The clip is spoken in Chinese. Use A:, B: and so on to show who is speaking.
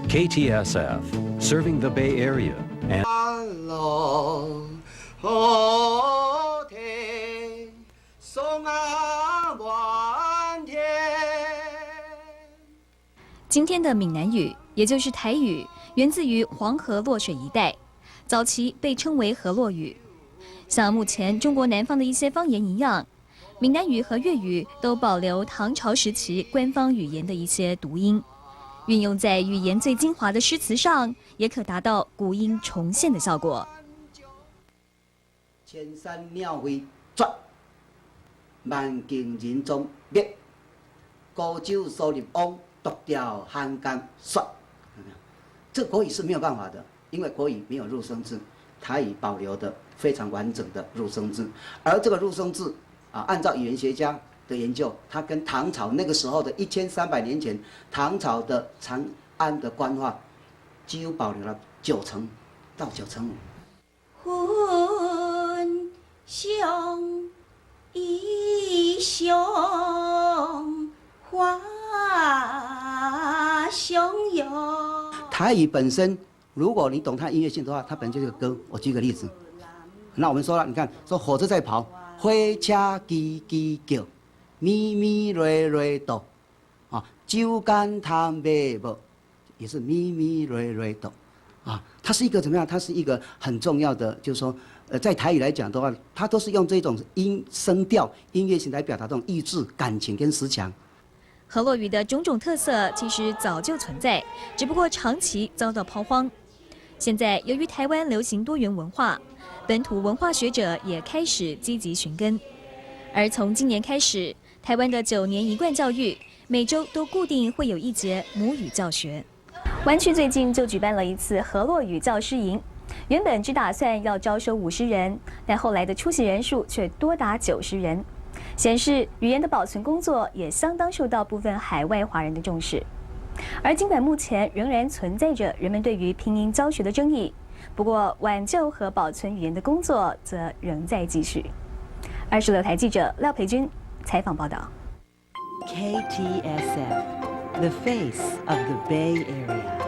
A: KTSF, serving the Bay Area and
B: 今天的闽南语，也就是台语，源自于黄河洛水一带，早期被称为河洛语。像目前中国南方的一些方言一样，闽南语和粤语都保留唐朝时期官方语言的一些读音，运用在语言最精华的诗词上，也可达到古音重现的效果。
C: 千山庙会绝，万径人踪灭，高酒收入翁，独钓汉江雪。这国语是没有办法的，因为国语没有入声字，台语保留的非常完整的入声字，而这个入声字按照语言学家的研究，它跟唐朝那个时候的1300年前唐朝的长安的官话，几乎保留了90%到95%。
D: 魂相依相花相拥。
C: 台语本身，如果你懂它音乐性的话，它本身就是个歌。我举个例子，那我们说了，你看，说火车在跑，火车叽叽叫，咪咪瑞瑞哆，酒干倘卖无，也是咪咪瑞瑞哆，它是一个怎么样？它是一个很重要的，就是说，在台语来讲的话，它都是用这种音声调、音乐性来表达这种意志、感情跟思强。
B: 河洛语的种种特色其实早就存在，只不过长期遭到抛荒。现在由于台湾流行多元文化，本土文化学者也开始积极寻根。而从今年开始，台湾的9年一贯教育每周都固定会有一节母语教学。湾区最近就举办了一次河洛语教师营，原本只打算要招收50人，但后来的出席人数却多达90人。显示语言的保存工作也相当受到部分海外华人的重视，而尽管目前仍然存在着人们对于拼音教学的争议，不过挽救和保存语言的工作则仍在继续。26台记者廖培君采访报道。
E: KTSF, the face of the Bay Area.